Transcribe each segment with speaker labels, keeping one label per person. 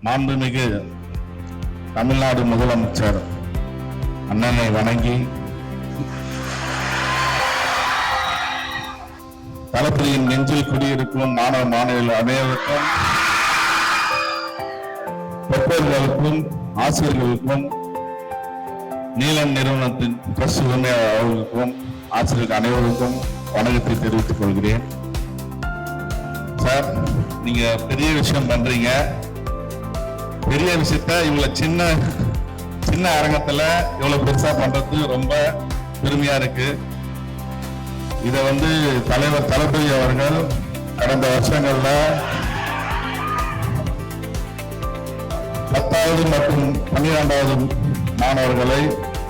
Speaker 1: மாண்புமிகு தமிழ்நாடு முதலமைச்சர் அண்ணனை வணங்கி தளபதியின் நெஞ்சில் குடியிருக்கும் மாணவ மாணவிகள் அனைவருக்கும், பெற்றோர்களுக்கும், ஆசிரியர்களுக்கும், நீலன் நிறுவனத்தின் ட்ரஸ்ட் உரிமையாளர்களுக்கும், ஆசிரியர்கள் அனைவருக்கும் வணக்கத்தை தெரிவித்துக் கொள்கிறேன். சார், நீங்க பெரிய விஷயம் பண்றீங்க. பெரிய விஷயத்த இவ்வளவு சின்ன அரங்கத்துல இவ்வளவு பெருசா பண்றது ரொம்ப பெருமையா இருக்கு. இத தலைவர் தளபதி அவர்கள் கடந்த வருஷங்கள்ல 10வது மற்றும் 12வது மாணவர்களை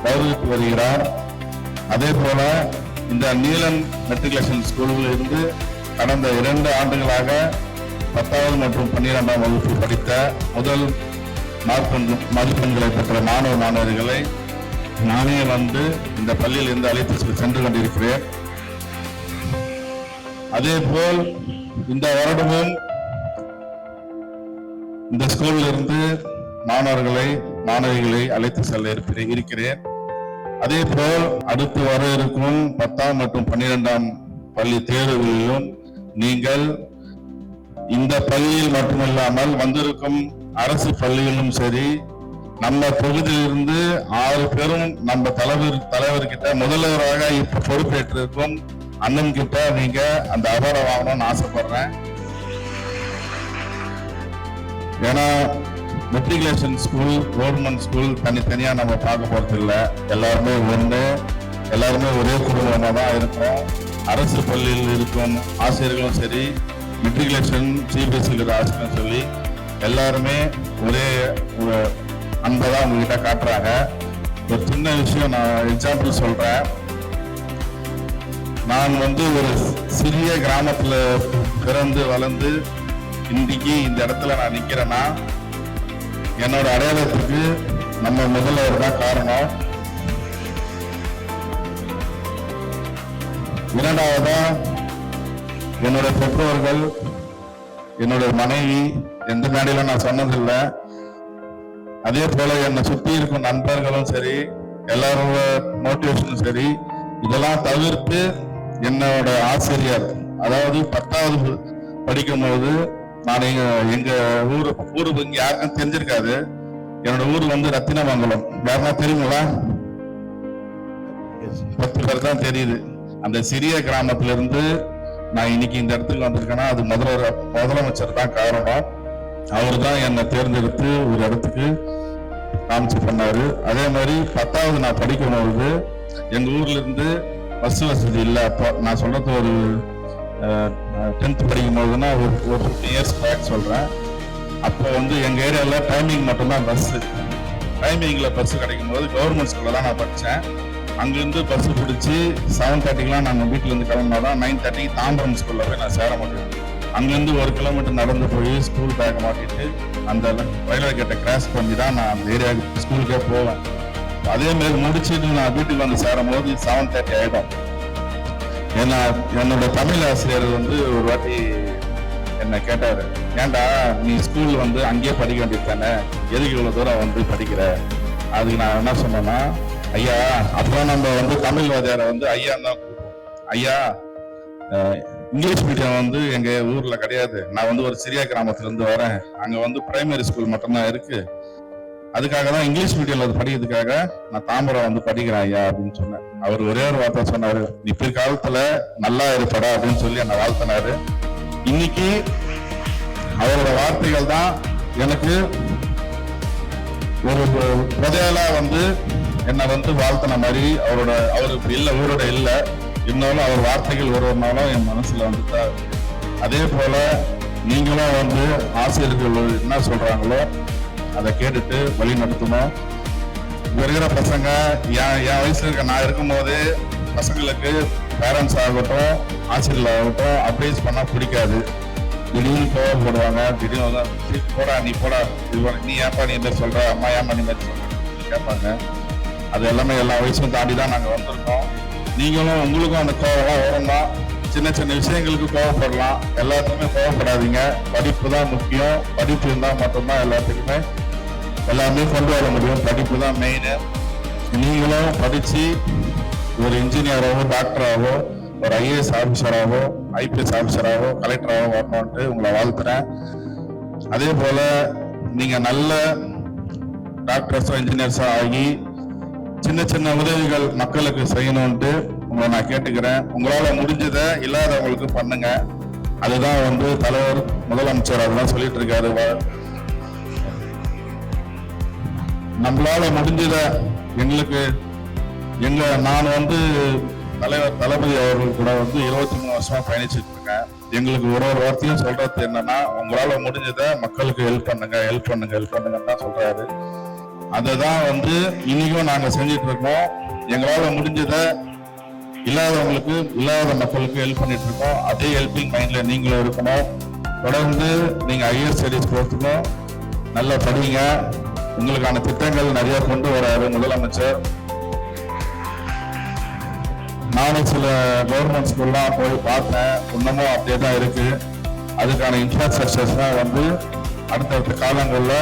Speaker 1: கௌரவித்து வருகிறார். அதே போல இந்த நீலன் மெட்ரிகுலேஷன் ஸ்கூலில் இருந்து கடந்த 2 ஆண்டுகளாக 10வது மற்றும் 12ஆம் வகுப்பு படித்த முதல் மதிப்பெண்களை பெற்ற மாணவ மாணவர்களை நானே இந்த பள்ளியில் இருந்து அழைத்து சென்று கொண்டிருக்கிறேன். அதே போல் இந்த வருடமும் இந்த ஸ்கூலில் இருந்து மாணவிகளை அழைத்து செல்ல இருக்கிறேன். அதே போல் அடுத்து வர இருக்கும் 10ஆம் மற்றும் 12ஆம் பள்ளி தேர்வுகளிலும் நீங்கள் இந்த பள்ளியில் மட்டுமல்லாமல் வந்திருக்கும் அரசு பள்ளிகளிலும் சரி, நம்ம தொகுதியிலிருந்து 6 பேரும் நம்ம தலைவர்கிட்ட முதல்வராக இப்ப பொறுப்பேற்றிருக்கும் அண்ணன் கிட்ட நீங்க அந்த அவார்டை வாங்கணும்னு ஆசைப்படுறேன். ஏன்னா மெட்ரிகுலேஷன் ஸ்கூல், கவர்மெண்ட் ஸ்கூல் தனித்தனியா நம்ம பார்க்க போறது இல்லை. எல்லாருமே ஒன்று, எல்லாருமே ஒரே குடும்பமா தான் இருக்கோம். அரசு பள்ளியில் இருக்கும் ஆசிரியர்களும் சரி, மெட்ரிகுலேஷன் சிபிஎஸ்சி ஆசிரியர்களும் சொல்லி எல்லாருமே ஒரே அன்பை தான் உங்ககிட்ட காட்டுறாங்க. ஒரு சின்ன விஷயம் நான் எக்ஸாம்பிள் சொல்றேன். நான் ஒரு சிறிய கிராமத்துல பிறந்து வளர்ந்து இன்னைக்கு இந்த இடத்துல நான் நிக்கிறேன்னா என்னோட அடையாளத்துக்கு நம்ம முதல்வர் தான் காரணம். இரண்டாவதா என்னோட பெற்றோர்கள், என்னோட மனைவி, எந்த மேடையில நான் சொன்னதில்லை. அதே போல என்னை சுத்தி இருக்கும் நண்பர்களும் சரி, எல்லாரோட மோட்டிவேஷனும் சரி, இதெல்லாம் தவிர்த்து என்னோட ஆசிரியர், அதாவது 10வது படிக்கும் போது நான் எங்க ஊருக்கு இங்க யாருக்கும் தெரிஞ்சிருக்காது. என்னோட ஊர் ரத்தினமங்கலம். யாருன்னா தெரியுங்களா? 10 பேர் தான் தெரியுது. அந்த சிறிய கிராமத்துல இருந்து நான் இன்னைக்கு இந்த இடத்துக்கு வந்திருக்கேன்னா அது முதலமைச்சர் தான் காரணம். அவரு தான் என்னை தேர்ந்தெடுத்து ஒரு இடத்துக்கு காமிச்சு பண்ணாரு. அதே மாதிரி 10வது நான் படிக்கும்போது எங்க ஊர்ல இருந்து பஸ் வசதி இல்லை. அப்போ நான் சொல்றது ஒரு 10th படிக்கும் போதுன்னா ஒரு 15 years பேக் சொல்றேன். அப்போ எங்க ஏரியால டைமிங் மட்டும்தான் பஸ். டைமிங்ல பஸ் கிடைக்கும் போது கவர்மெண்ட் ஸ்கூல்ல தான் நான் படித்தேன். அங்கிருந்து பஸ் பிடிச்சி 7:30க்குலாம் நாங்கள் வீட்டுல இருந்து கிளம்பினாதான் 9:30க்கு தாம்பரம் ஸ்கூல்ல போய் நான் சேர முடியும். அங்கிருந்து 1 கிலோமீட்டர் நடந்து போய் ஸ்கூல் பேக் மாட்டிட்டு அந்த ரயில்வே கேட்டை கிராஸ் பண்ணி தான் நான் அந்த ஏரியா ஸ்கூலுக்கே போவேன். அதே மாதிரி முடிச்சுட்டு நான் வீட்டுக்கு சேரும் போது 7:30 ஆயிடும். ஏன்னா என்னோட தமிழ் ஆசிரியர் ஒரு வாட்டி என்ன கேட்டாரு, ஏன்டா நீ ஸ்கூல் அங்கேயே படிக்க வேண்டியது தானே, எதுக்கு இவ்வளவு தூரம் படிக்கிற? அதுக்கு நான் என்ன சொன்னேன்னா, ஐயா அப்புறம் நம்ம தமிழ் வாத்தியாரை ஐயா தான் கூப்பிடுவோம். ஐயா இங்கிலீஷ் மீடியம் எங்க ஊர்ல கிடையாது. நான் ஒரு சிறிய கிராமத்துல இருந்து வரேன். அங்க பிரைமரி ஸ்கூல் மட்டும்தான் இருக்கு. அதுக்காக தான் இங்கிலீஷ் மீடியம்ல படிக்கிறதுக்காக நான் தாம்பரம் படிக்கிறேன் ஐயா அப்படின்னு சொன்னேன். அவர் ஒரே ஒரு வார்த்தை சொன்னாரு, நீ பிற்காலத்துல நல்லா இருப்படா அப்படின்னு சொல்லி என்னை வாழ்த்தினாரு. இன்னைக்கு அவரோட வார்த்தைகள் தான் எனக்கு ஒரு புதையலா என்னை வாழ்த்தின மாதிரி. அவரு இப்படி இல்லை, ஊரோட இல்லை, இருந்தாலும் அவர் வார்த்தைகள் ஒரு நாளும் என் மனசுல தான். அதே போல நீங்களும் ஆசிரியர்கள் என்ன சொல்றாங்களோ அதை கேட்டுட்டு வழி நடத்தணும். இருக்கிற பசங்க என் வயசுல இருக்க நான் இருக்கும் போது பசங்களுக்கு பேரண்ட்ஸ் ஆகட்டும், ஆசிரியர்கள் ஆகட்டும் அட்வைஸ் பண்ணா பிடிக்காது. திடீர்னு கோவப்படுவாங்க. திடீர்னு போடா நீ போடா, நீ ஏப்பா நீ இந்த சொல்ற, அம்மா ஏமா நீ மாதிரி சொல்ற கேட்பாங்க. அது எல்லாமே எல்லா வயசும் தாண்டி தான் நாங்க வந்திருக்கோம். நீங்களும் உங்களுக்கும் அந்த கோவம் வரும் தான். சின்ன சின்ன விஷயங்களுக்கு கோவப்படலாம், எல்லாத்துக்குமே கோவப்படாதீங்க. படிப்பு தான் முக்கியம். படிப்பு இருந்தால் மட்டும்தான் எல்லாத்துக்குமே எல்லாமே கொண்டு வர முடியும். படிப்பு தான் மெயின். நீங்களும் படித்து ஒரு இன்ஜினியராகவோ டாக்டராகவோ ஒரு ஐஏஎஸ் ஆஃபீஸராகவோ ஐபிஎஸ் ஆஃபீஸராகவோ கலெக்டராகவோ வரணுன்ட்டு உங்களை வாழ்த்துறேன். அதே போல் நீங்கள் நல்ல டாக்டர்ஸோ இன்ஜினியர்ஸோ ஆகி சின்ன சின்ன உதவிகள் மக்களுக்கு செய்யணும்ட்டு உங்களை நான் கேட்டுக்கிறேன். உங்களால் முடிஞ்சதை இல்லாதவங்களுக்கு பண்ணுங்க. அதுதான் தலைவர் முதலமைச்சர் அதெல்லாம் சொல்லிட்டு இருக்காரு. நம்மளால முடிஞ்சதை நான் தலைவர் தளபதி அவர்கள் கூட 23 வருஷமா பயணிச்சுட்டு இருக்கேன். எங்களுக்கு ஒரு வார்த்தையும் சொல்றது என்னன்னா, உங்களால முடிஞ்சதை மக்களுக்கு ஹெல்ப் பண்ணுங்க தான் சொல்றாரு. அதுதான் இன்னைக்கும் நாங்க செஞ்சிட்டு இருக்கோம். எங்களால முடிஞ்சதை இல்லாத மக்களுக்கு ஹெல்ப் பண்ணிட்டு இருக்கோம். அதே ஹெல்பிங் மைண்ட்ல நீங்களும் இருக்கணும். தொடர்ந்து நீங்க ஹையர் ஸ்டடீஸ் போறதுக்கும் நல்லா படிங்க. உங்களுக்கான திட்டங்கள் நிறைய கொண்டு வராரு முதலமைச்சர். நானும் சில கவர்மெண்ட் ஸ்கூல்லாம் போய் பார்த்தேன். இன்னமும் அப்படியே தான் இருக்கு. அதுக்கான இன்ஃப்ராஸ்ட்ரக்சர்ஸ்லாம் அடுத்தடுத்த காலங்களில்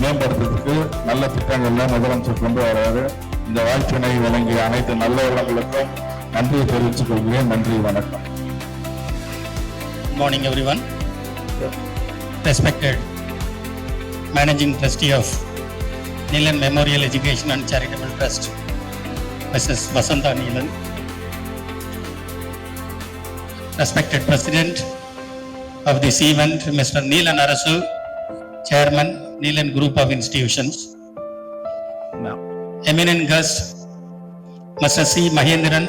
Speaker 1: மேம்படுத்துறதுக்கு நல்ல திட்டங்கள்ல முதலமைச்சர் கொண்டு வராரு. இந்த வாய்ப்பினை வழங்கிய அனைத்து நல்ல உள்ளங்களுக்கும் நன்றியை தெரிவித்துக் கொள்கிறேன். நன்றி, வணக்கம்.
Speaker 2: Good morning everyone. Respected Managing Trustee of Neelan Memorial Education and Charitable Trust, Mrs. Vasantha Neelan. Respected President of this event, Mr. Neelan Arasu, Chairman, Neelan Group of Institutions. Eminent guest, Mr. C. Mahendran,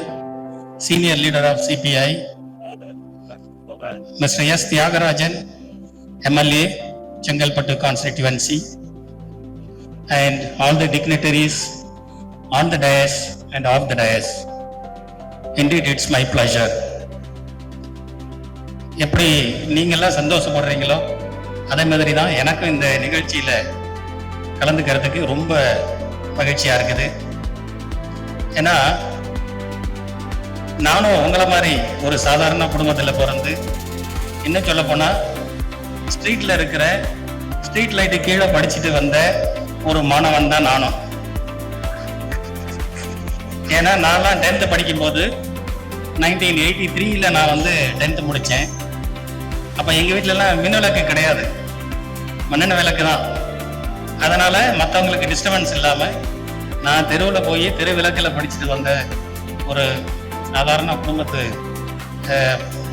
Speaker 2: Senior Leader of CPI. Mr. S. Tyagarajan, MLA, Chengalpattu Constituency. And all the dignitaries on the dais and off the dais. Indeed, it's my pleasure. எப்படி நீங்கள்லாம் சந்தோஷப்படுறீங்களோ அதே மாதிரி தான் எனக்கும் இந்த நிகழ்ச்சியில் கலந்துக்கிறதுக்கு ரொம்ப மகிழ்ச்சியாக இருக்குது. ஏன்னா நானும் உங்களை மாதிரி ஒரு சாதாரண குடும்பத்தில் பிறந்து, இன்னும் சொல்ல போனால் ஸ்ட்ரீட்டில் இருக்கிற ஸ்ட்ரீட் லைட்டு கீழே படிச்சுட்டு வந்த ஒரு மாணவன் தான் நானும். ஏன்னா நான்லாம் 10th படிக்கும்போது 1983 நான் 10th முடித்தேன். அப்போ எங்கள் வீட்டிலலாம் மின்விளக்கு கிடையாது, மண்ணெண்ணெய் விளக்கு தான். அதனால் மற்றவங்களுக்கு டிஸ்டர்பன்ஸ் இல்லாமல் நான் தெருவில் போய் தெரு விளக்கில் படிச்சுட்டு வந்த ஒரு சாதாரண குடும்பத்து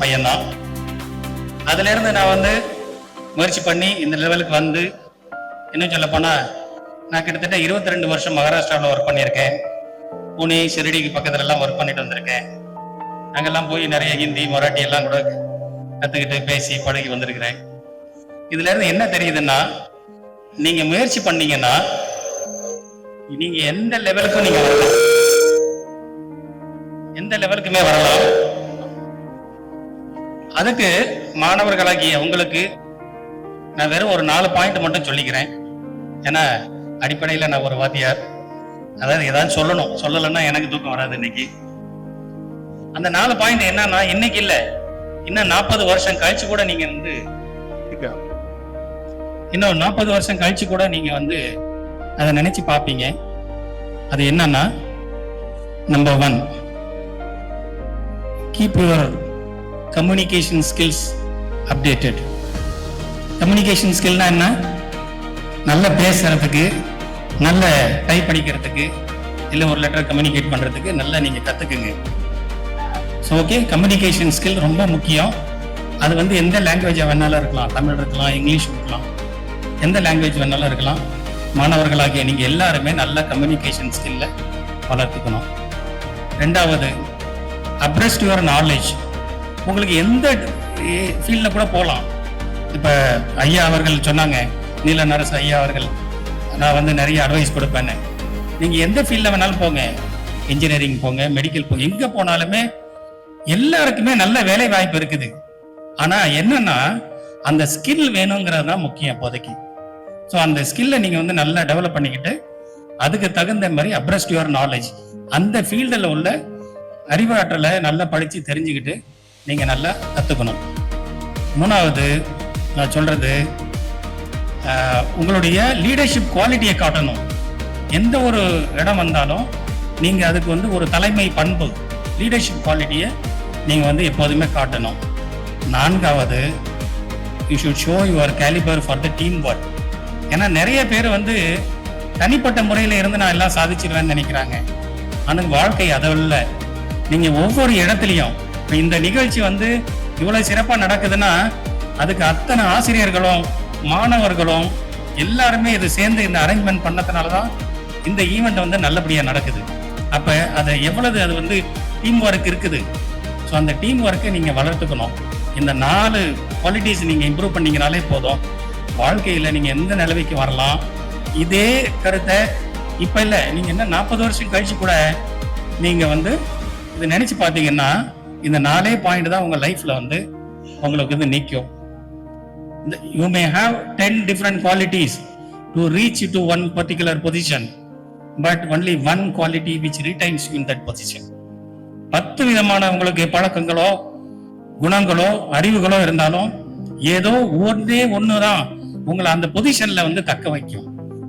Speaker 2: பையன்தான். அதுலேருந்து நான் முயற்சி பண்ணி இந்த லெவலுக்கு இன்னும் சொல்ல போனால் நான் கிட்டத்தட்ட 22 வருஷம் மகாராஷ்டிராவில் ஒர்க் பண்ணியிருக்கேன். புனே, ஷிரடிக்கு பக்கத்துலலாம் ஒர்க் பண்ணிட்டு வந்திருக்கேன். அங்கெல்லாம் போய் நிறைய ஹிந்தி, மராட்டி எல்லாம் கூட கற்றுக்கிட்டு பேசி பழகி வந்திருக்கிறேன். இதுல இருந்து என்ன தெரியுதுன்னா, நீங்க முயற்சி பண்ணீங்கன்னா நீங்க எந்த லெவலுக்கும் நீங்க வரலாம், எந்த லெவலுக்குமே வரலாம். அதுக்கு மாணவர்களாகிய உங்களுக்கு நான் வெறும் ஒரு 4 பாயிண்ட் மட்டும் சொல்லிக்கிறேன். ஏன்னா அடிப்படையில் நான் ஒரு வாத்தியார், அதாவது ஏதாவது சொல்லலைன்னா எனக்கு தூக்கம் வராது. இன்னைக்கு அந்த 4 பாயிண்ட் என்னன்னா, இன்னைக்கு இல்லை, இன்னும் 40 வருஷம் கழிச்சு கூட நீங்க இன்னும் 40 வருஷம் கழிச்சு கூட நீங்க அதை நினைச்சு பார்ப்பீங்க. அது என்னன்னா, number 1, keep your communication skills updated. Communication ஸ்கில்னா என்ன? நல்ல பேசுறதுக்கு, நல்ல டைப் படிக்கிறதுக்கு, இல்லை ஒரு லெட்டர் கம்யூனிகேட் பண்றதுக்கு நல்லா நீங்க கத்துக்குங்க. ஸோ ஓகே, கம்யூனிகேஷன் ஸ்கில் ரொம்ப முக்கியம். அது எந்த லாங்குவேஜாக வேணாலும் இருக்கலாம், தமிழ் இருக்கலாம், இங்கிலீஷ் இருக்கலாம், எந்த லாங்குவேஜ் வேணாலும் இருக்கலாம். மாணவர்களாகிய நீங்கள் எல்லாருமே நல்ல கம்யூனிகேஷன் ஸ்கில்லை வளர்த்துக்கணும். 2வது, அப்ரெஸ்ட் யுவர் நாலேஜ். உங்களுக்கு எந்த ஃபீல்டில் கூட போகலாம். இப்போ ஐயா அவர்கள் சொன்னாங்க, நீலன் அரசு ஐயா அவர்கள், நான் நிறைய அட்வைஸ் கொடுப்பேன்னு. நீங்கள் எந்த ஃபீல்டில் வேணாலும் போங்க, இன்ஜினியரிங் போங்க, மெடிக்கல் போங்க, எங்கே போனாலுமே எல்லாருக்குமே நல்ல வேலை வாய்ப்பு இருக்குது. ஆனா என்னன்னா, அந்த ஸ்கில் வேணுங்கிறது தான் முக்கியம் இப்போதைக்கு. ஸோ அந்த ஸ்கில்லை நீங்க நல்லா டெவலப் பண்ணிக்கிட்டு அதுக்கு தகுந்த மாதிரி அப்ரெஸ்ட் யுவர் நாலேஜ், அந்த ஃபீல்டில் உள்ள அறிவாற்றலை நல்லா படிச்சு தெரிஞ்சுக்கிட்டு நீங்கள் நல்லா கற்றுக்கணும். மூணாவது நான் சொல்கிறது, உங்களுடைய லீடர்ஷிப் குவாலிட்டியை காட்டணும். எந்த ஒரு இடம் வந்தாலும் நீங்கள் அதுக்கு வந்து ஒரு தலைமை பண்பு, லீடர்ஷிப் குவாலிட்டியை நீங்கள் வந்து எப்போதுமே காட்டணும். நான்காவது, you should show your calibre for the team work. ஏன்னா நிறைய பேர் வந்து தனிப்பட்ட முறையில் இருந்து நான் எல்லாம் சாதிச்சிருவேன்னு நினைக்கிறாங்க. ஆனால் வாழ்க்கை அதல்ல. நீங்கள் ஒவ்வொரு இடத்துலையும், இப்போ இந்த நிகழ்ச்சி வந்து இவ்வளோ சிறப்பாக நடக்குதுன்னா அதுக்கு அத்தனை ஆசிரியர்களும் மாணவர்களும் எல்லாருமே இது சேர்ந்து இந்த அரேஞ்ச்மெண்ட் பண்ணதுனால தான் இந்த ஈவெண்ட் வந்து நல்லபடியாக நடக்குது. அப்போ அதை எவ்வளவு அது வந்து டீம் ஒர்க் இருக்குது. ஸோ அந்த டீம் ஒர்க்கை நீங்கள் வளர்த்துக்கணும். இந்த 4 குவாலிட்டிஸ் நீங்கள் இம்ப்ரூவ் பண்ணீங்கனாலே போதும், வாழ்க்கையில் நீங்கள் எந்த நிலைமைக்கு வரலாம். இதே கருத்தை இப்போ இல்லை, நீங்கள் என்ன 40 வருஷம் கழிச்சு கூட நீங்கள் வந்து இதை நினச்சி பார்த்தீங்கன்னா இந்த 4 பாயிண்ட் தான் உங்கள் லைஃப்பில் வந்து உங்களுக்கு வந்து நிற்கும். You may have 10 different qualities to reach to one particular position, but only one quality which retains you in that position. 10 விதமான உங்களுக்கு பழக்கங்களோ குணங்களோ அறிவுகளோ இருந்தாலும் ஏதோ ஒன்று தான் உங்களை அந்த பொசிஷன்ல வந்து தக்க வைக்கும்.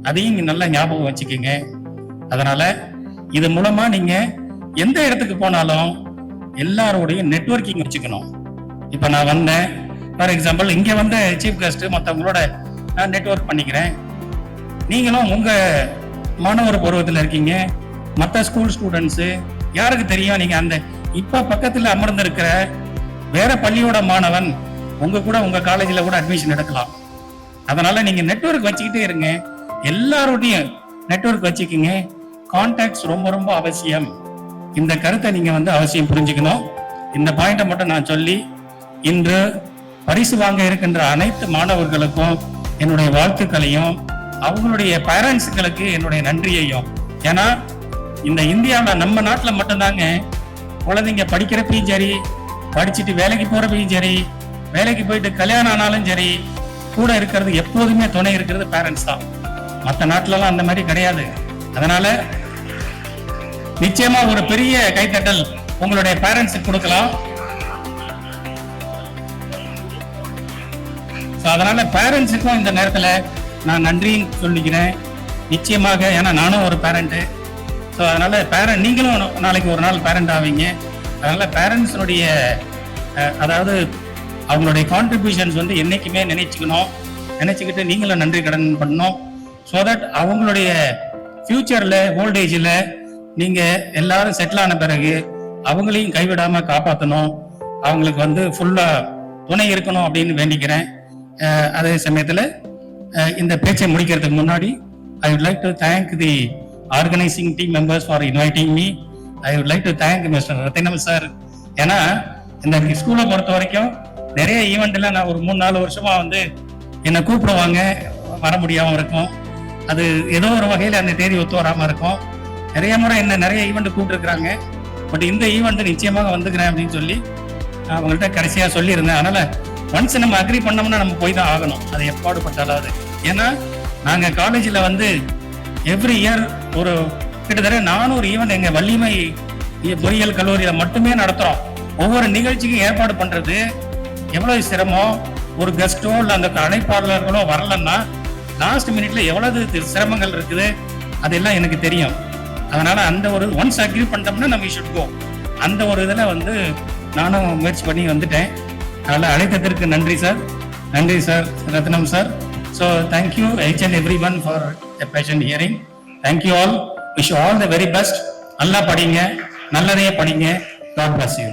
Speaker 2: அதையும் நல்லா ஞாபகம் வச்சுக்கோங்க. அதனால இது மூலமா நீங்க எந்த இடத்துக்கு போனாலும் எல்லாரோடையும் நெட்வொர்க்கிங் வச்சுக்கணும். இப்ப நான் வந்தேன், ஃபார் எக்ஸாம்பிள் இங்க வந்த சீஃப் கெஸ்ட் மற்றவங்களோட நான் நெட்வொர்க் பண்ணிக்கிறேன். நீங்களும் உங்க மாணவர் பருவத்தில் இருக்கீங்க, மற்ற ஸ்கூல் ஸ்டூடெண்ட்ஸு யாருக்கு தெரியும், நீங்க அந்த இப்ப பக்கத்தில் அமர்ந்திருக்கிற வேற பள்ளியோட மாணவன் உங்க கூட உங்க காலேஜில் கூட அட்மிஷன் எடுக்கலாம். அதனால நீங்க நெட்வொர்க் வச்சுக்கிட்டே இருங்க, எல்லாரோடையும் நெட்வொர்க் வச்சுக்கிங்க. கான்டாக்ட்ஸ் ரொம்ப ரொம்ப அவசியம். இந்த கருத்தை நீங்க வந்து அவசியம் புரிஞ்சுக்கணும். இந்த பாயிண்டை மட்டும் நான் சொல்லி இன்று பரிசு வாங்க இருக்கின்ற அனைத்து மாணவர்களுக்கும் என்னுடைய வாழ்த்துக்களையும் அவங்களுடைய பேரண்ட்ஸுகளுக்கு என்னுடைய நன்றியையும், ஏன்னா இந்த இந்தியாவில் நம்ம நாட்டில் மட்டும்தாங்க குழந்தைங்க படிக்கிறப்பையும் சரி, படிச்சுட்டு வேலைக்கு போறப்பையும் சரி, வேலைக்கு போயிட்டு கல்யாணம் ஆனாலும் சரி, கூட இருக்கிறது எப்போதுமே துணை இருக்கிறது பேரண்ட்ஸ் தான். மற்ற நாட்டிலலாம் அந்த மாதிரி கிடையாது. அதனால நிச்சயமா ஒரு பெரிய கைத்தட்டல் உங்களுடைய பேரண்ட்ஸுக்கு கொடுக்கலாம். அதனால பேரண்ட்ஸுக்கும் இந்த நேரத்தில் நான் நன்றி சொல்லிக்கிறேன் நிச்சயமாக. ஏன்னா நானும் ஒரு பேரண்ட்டு. ஸோ அதனால நீங்களும் நாளைக்கு ஒரு நாள் பேரண்ட் ஆவீங்க. அதனால பேரண்ட்ஸுடைய அதாவது அவங்களுடைய கான்ட்ரிபியூஷன்ஸ் வந்து என்னைக்குமே நினைச்சுக்கிட்டு நீங்களும் நன்றி கடன் பண்ணணும். ஸோ தட் அவங்களுடைய ஃபியூச்சரில் ஓல்டேஜில் நீங்கள் எல்லாரும் செட்டில் ஆன பிறகு அவங்களையும் கைவிடாமல் காப்பாற்றணும், அவங்களுக்கு வந்து ஃபுல்லாக துணை இருக்கணும் அப்படின்னு வேண்டிக்கிறேன். அதே சமயத்தில் இந்த பேச்சை முடிக்கிறதுக்கு முன்னாடி I would like to thank the organizing team members for inviting me. I would like to thank Mr. Rathinam sir. ஏன்னா இந்த ஸ்கூலை பொறுத்த வரைக்கும் நிறைய ஈவெண்ட்ல நான் ஒரு 3-4 வருஷமா வந்து என்னை கூப்பிடுவாங்க, வர முடியாமல் இருக்கும். அது ஏதோ ஒரு வகையில் அந்த தேதி ஒத்து வராமல் இருக்கும். நிறைய முறை என்ன நிறைய ஈவெண்ட் கூப்பிட்டுருக்குறாங்க. பட் இந்த ஈவெண்ட் நிச்சயமாக வந்துக்கிறேன் அப்படின்னு சொல்லி அவங்கள்ட்ட கடைசியாக சொல்லியிருந்தேன். அதனால ஒன்ஸ் நம்ம அக்ரி பண்ணோம்னா நம்ம போய் தான் ஆகணும், அது எப்பாடு பட்டாலாது. ஏன்னா நாங்கள் காலேஜில் வந்து எவ்ரி இயர் ஒரு கிட்டத்தட்ட 400 ஈவெண்ட் எங்கள் வள்ளிமை பொறியியல் கல்லூரியில் மட்டுமே நடத்துகிறோம். ஒவ்வொரு நிகழ்ச்சிக்கும் ஏற்பாடு பண்ணுறது எவ்வளவு சிரமம். ஒரு கெஸ்ட்டோ இல்லை அந்த அழைப்பாளர்களோ வரலன்னா லாஸ்ட் மினிட்ல எவ்வளவு சிரமங்கள் இருக்குது அதெல்லாம் எனக்கு தெரியும். அதனால அந்த ஒரு ஒன்ஸ் அக்ரி பண்ணிட்டோம்னா நம்ம ஷுட் கோ. அந்த ஒரு இதில் வந்து நானும் முயற்சி பண்ணி வந்துட்டேன். அதனால் அழைத்ததற்கு நன்றி சார். நன்றி sir Rathnam sir. So thank you each and everyone for a patient hearing. Thank you all. Wish you all the very best. நல்லா படிங்க, நல்லதே படிங்க. God bless you.